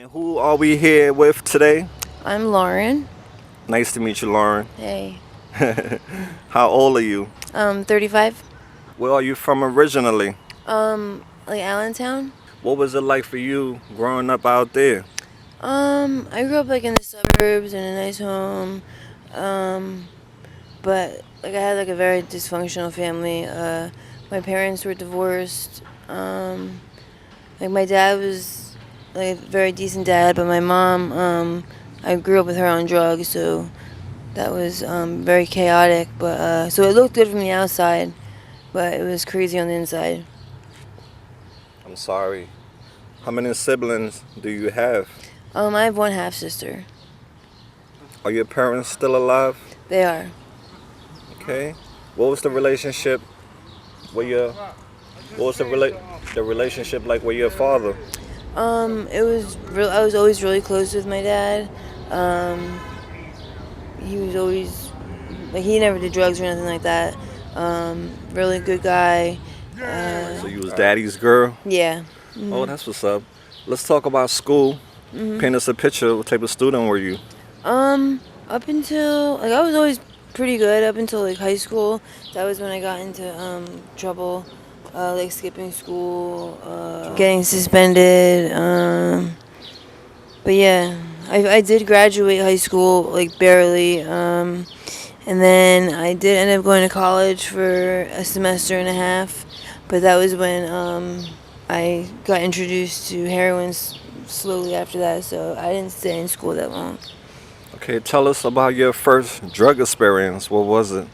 And who are we here with today? I'm Lauren. Nice to meet you, Lauren. Hey. How old are you? 35. Where are you from originally? Like Allentown. What was it like for you growing up out there? I grew up like in the suburbs in a nice home. Um, but like I had like a very dysfunctional family. My parents were divorced. Like my dad was like a very decent dad, but my mom, I grew up with her on drugs, so that was very chaotic. But so it looked good from the outside, but it was crazy on the inside. I'm sorry. How many siblings do you have? I have one half sister. Are your parents still alive? They are. Okay. What was the relationship with your what was the relationship like with your father? It was real. I was always really close with my dad. He was always like he never did drugs or anything like that. Really good guy. So you was daddy's girl? Yeah. Oh, that's what's up. Let's talk about school. Paint us a picture. What type of student were you? Up until like I was always pretty good up until like high school. That was when I got into trouble, like skipping school, getting suspended. But yeah, I did graduate high school like barely. And then I did end up going to college for a semester and a half. But that was when I got introduced to heroin slowly after that. So I didn't stay in school that long. Okay, tell us about your first drug experience. What was it?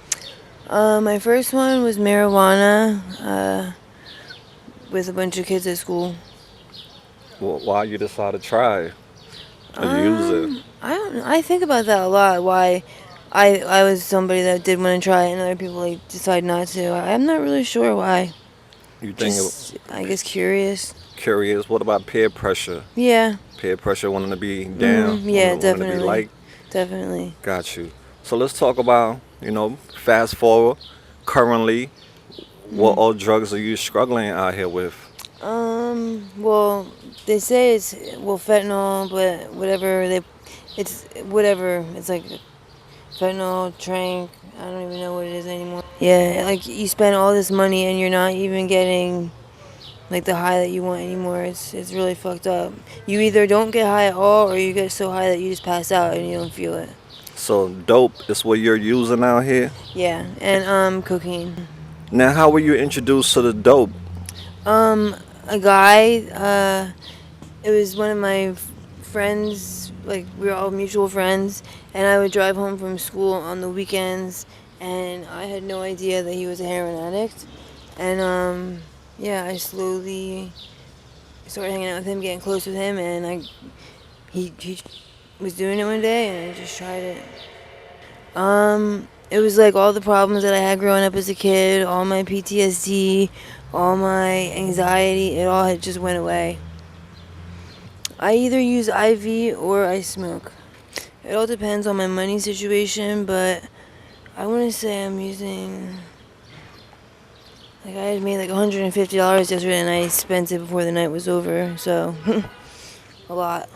My first one was marijuana with a bunch of kids at school. Why you decided to try or use it? I don't know. I think about that a lot. Why I was somebody that did want to try it, and other people like decide not to. I'm not really sure why. You think Just I guess curious. curious? What about peer pressure? Yeah. Peer pressure, wanting to be down, Yeah, wanting to be definitely. liked. Definitely. Got you. So let's talk about, fast forward, currently, what all drugs are you struggling out here with? Well, they say it's fentanyl, but it's whatever. It's like fentanyl, trank. I don't even know what it is anymore. Yeah, like you spend all this money and you're not even getting like the high that you want anymore. It's really fucked up. You either don't get high at all, or you get so high that you just pass out and you don't feel it. So dope is what you're using out here? Yeah, and cocaine. Now, how were you introduced to the dope? A guy. It was one of my friends. Like we were all mutual friends, and I would drive home from school on the weekends, and I had no idea that he was a heroin addict, and yeah, I slowly started hanging out with him, getting close with him, and he was doing it one day, and I just tried it. It was like all the problems that I had growing up as a kid, all my PTSD, all my anxiety, it all had just went away. I either use IV or I smoke. It all depends on my money situation, but I want to say I'm using. Like I had made like $150 yesterday, and I spent it before the night was over. So, a lot.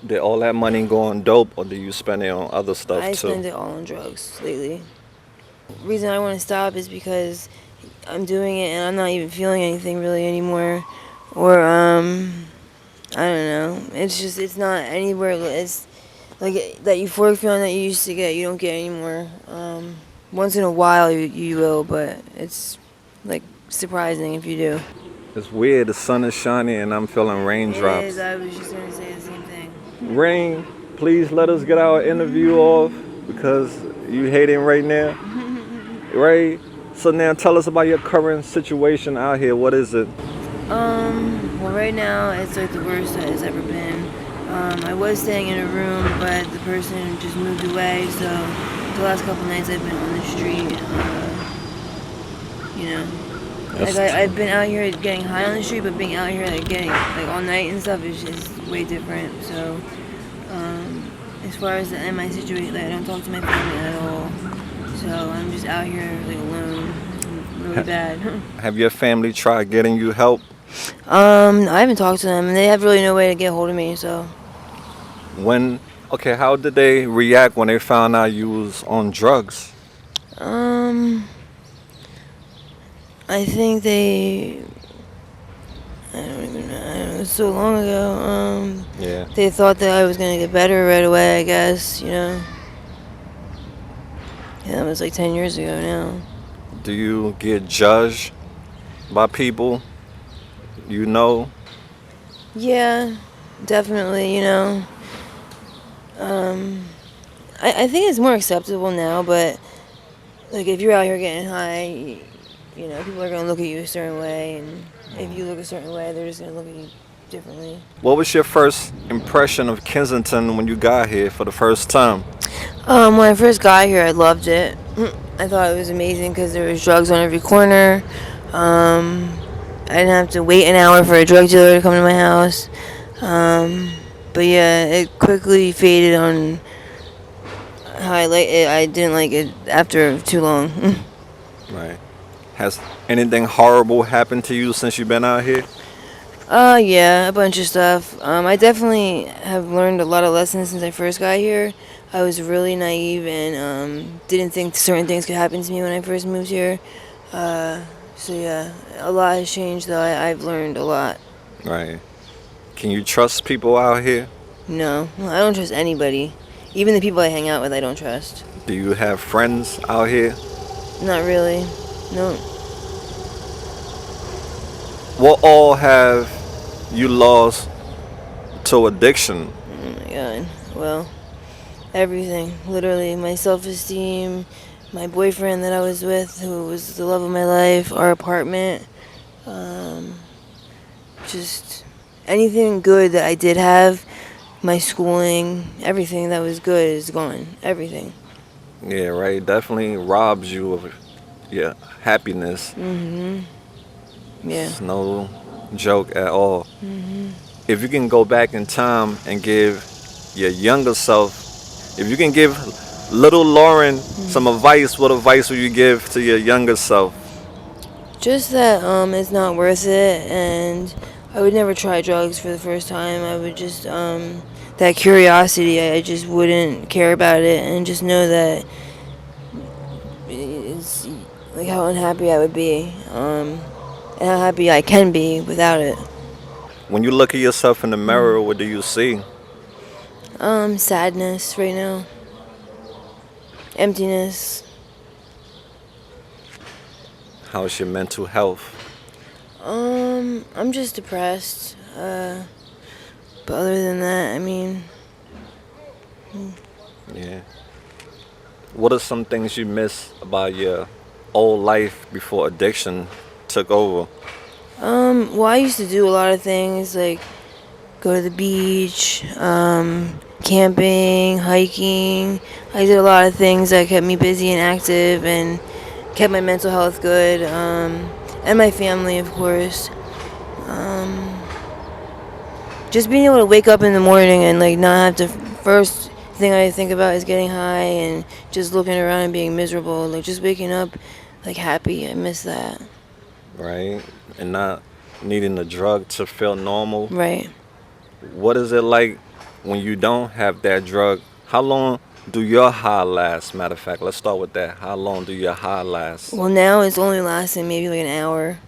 Did all that money go on dope, or do you spend it on other stuff I too? spend it all on drugs lately. The reason I want to stop is because I'm doing it and I'm not even feeling anything really anymore, or I don't know. It's not anywhere. It's like that euphoric feeling that you used to get. You don't get anymore. Once in a while you will, but it's like surprising if you do. It's weird. The sun is shining, and I'm feeling raindrops. It is. I was just gonna say the same thing. Rain, please let us get our interview off because you hating right now, right? So now tell us about your current situation out here. What is it? Well, right now it's like the worst that it's ever been. I was staying in a room, but the person just moved away, so the last couple nights I've been on the street. I've been out here getting high on the street, but being out here like getting like all night and stuff is just way different. So, as far as in my situation, like, I don't talk to my family at all. So I'm just out here like alone, really bad. Have your family tried getting you help I haven't talked to them, and they have really no way to get hold of me. So, When okay, how did they react when they found out you was on drugs? um, I think they. I don't even know. It was so long ago. Yeah. They thought that I was gonna get better right away. I guess Yeah, that was like 10 years ago now. Do you get judged by people you know? Yeah, definitely. I think it's more acceptable now, but like if you're out here getting high, people are gonna look at you a certain way, and if you look a certain way, they're just gonna look at you differently. What was your first impression of Kensington when you got here for the first time? When I first got here, I loved it. I thought it was amazing because there was drugs on every corner. Um, I didn't have to wait an hour for a drug dealer to come to my house. But yeah, it quickly faded on how I like it. I didn't like it after too long. Right. Has anything horrible happened to you since you've been out here? Yeah, a bunch of stuff. I definitely have learned a lot of lessons since I first got here. I was really naive and didn't think certain things could happen to me when I first moved here. So yeah, a lot has changed though. I've learned a lot. Right. Can you trust people out here? No, I don't trust anybody. Even the people I hang out with, I don't trust. Do you have friends out here? Not really. No. What all have you lost to addiction? Oh my god. Well, everything. Literally, my self-esteem, my boyfriend that I was with, who was the love of my life, our apartment, um, just anything good that I did have, my schooling, everything that was good is gone. Everything. Yeah, right. Definitely robs you of your happiness. Yeah. It's no joke at all. If you can go back in time and give your younger self, if you can give little Lauren some advice, what advice would you give to your younger self? Just that it's not worth it, and I would never try drugs for the first time. I would just that curiosity. I just wouldn't care about it, and just know that it's like how unhappy I would be, and how happy I can be without it. When you look at yourself in the mirror, what do you see? Sadness right now, emptiness. How's your mental health? I'm just depressed. But other than that, I mean, Yeah. What are some things you miss about your old life before addiction took over? well, I used to do a lot of things like go to the beach, camping, hiking. I did a lot of things that kept me busy and active and kept my mental health good, and my family, of course. Just being able to wake up in the morning and like not have to first thing I think about is getting high and just looking around and being miserable. Like just waking up like happy. I miss that. Right? And not needing the drug to feel normal. Right. What is it like when you don't have that drug? How long do your high last? Matter of fact, let's start with that. How long do your high last? Well, now it's only lasting maybe like an hour.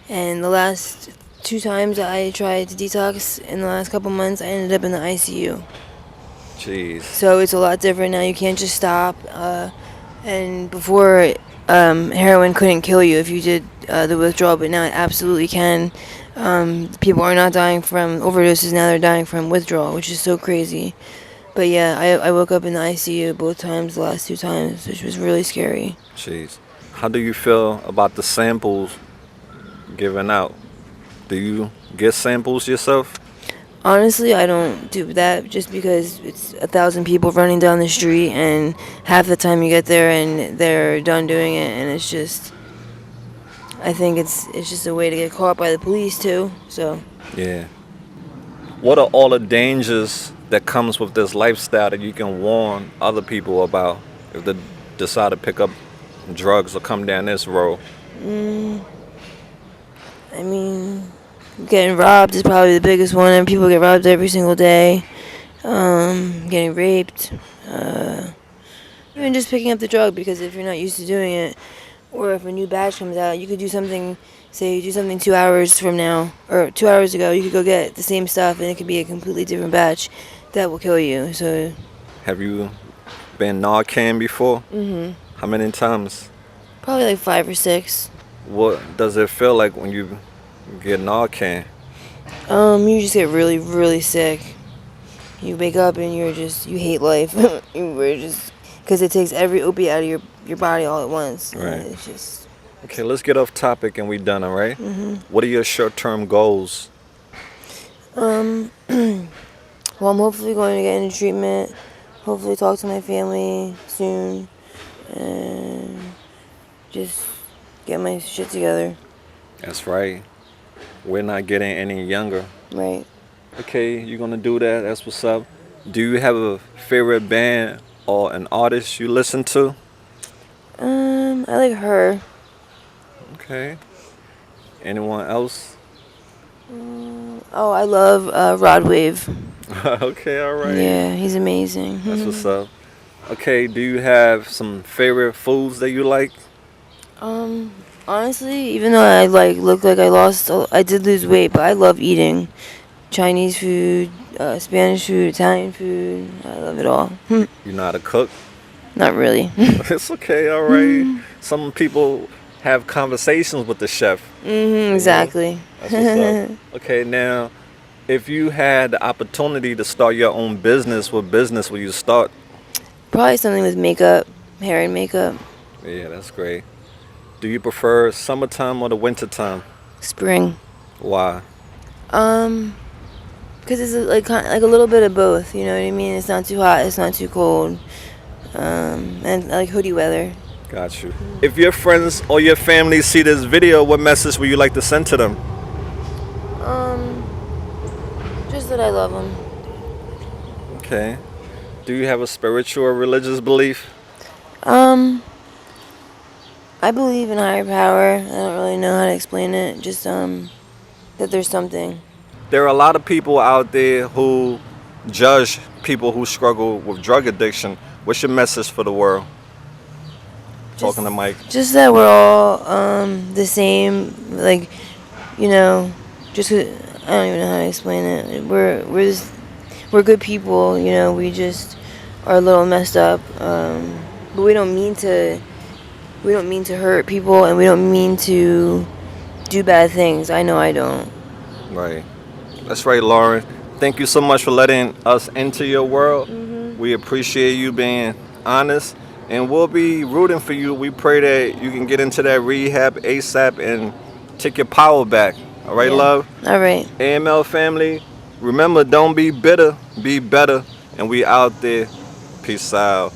And the last two times I tried to detox in the last couple months, I ended up in the ICU. Jeez. So it's a lot different now. You can't just stop. And before, heroin couldn't kill you if you did the withdrawal, but now it absolutely can. People are not dying from overdoses now; they're dying from withdrawal, which is so crazy. But yeah, I woke up in the ICU both times, the last two times, which was really scary. Jeez. How do you feel about the samples given out? Do you get samples yourself? Honestly, I don't do that just because it's 1,000 people running down the street, and half the time you get there and they're done doing it, and it's just, I think it's just a way to get caught by the police too. So Yeah. What are all the dangers that comes with this lifestyle that you can warn other people about if they decide to pick up drugs or come down this road? I mean, Getting robbed is probably the biggest one, and people get robbed every single day. Getting raped. Even just picking up the drug, because if you're not used to doing it, or if a new batch comes out, you could do something, say you do something 2 hours from now, or 2 hours ago, you could go get the same stuff and it could be a completely different batch that will kill you. So, Have you been Narcan before? How many times? probably like 5 or 6. What does it feel like when you get Narcan? You just get really, really sick. You wake up and you hate life. Because it takes every opiate out of your body all at once. Right. And it's just, Okay, let's get off topic and we done, all right? What are your short-term goals? well, I'm hopefully going to get into treatment. Hopefully talk to my family soon. And just get my shit together. That's right. We're not getting any younger. Right. Okay, you're gonna do that. That's what's up. Do you have a favorite band or an artist you listen to? I like her. Okay. Anyone else? Oh, I love Rod Wave. Okay, all right. Yeah, he's amazing. That's what's up. Okay, do you have some favorite foods that you like? Honestly, even though I look like I did lose weight, but I love eating Chinese food, Spanish food, Italian food. I love it all. You know how to cook? Not really. It's okay, all right. Some people have conversations with the chef. Exactly. That's what's up. Okay, now, if you had the opportunity to start your own business, what business would you start? Probably something with makeup, hair and makeup. Yeah, that's great. Do you prefer summertime or the wintertime? Spring. Why? Because it's like a little bit of both. You know what I mean? It's not too hot. It's not too cold. And I like hoodie weather. Got you. If your friends or your family see this video, what message would you like to send to them? Just that I love them. Okay. Do you have a spiritual or religious belief? I believe in higher power. I don't really know how to explain it. Just that there's something. There are a lot of people out there who judge people who struggle with drug addiction. What's your message for the world? Talking to Mike. Just that we're all the same. Like, you know, just I don't even know how to explain it. We're good people. You know, we just are a little messed up. But we don't mean to. We don't mean to hurt people, and we don't mean to do bad things. I know I don't. Right. That's right, Lauren. Thank you so much for letting us into your world. We appreciate you being honest, and we'll be rooting for you. We pray that you can get into that rehab ASAP and take your power back. All right, Yeah. love? All right. AML family, remember, don't be bitter, be better. And we out there. Peace out.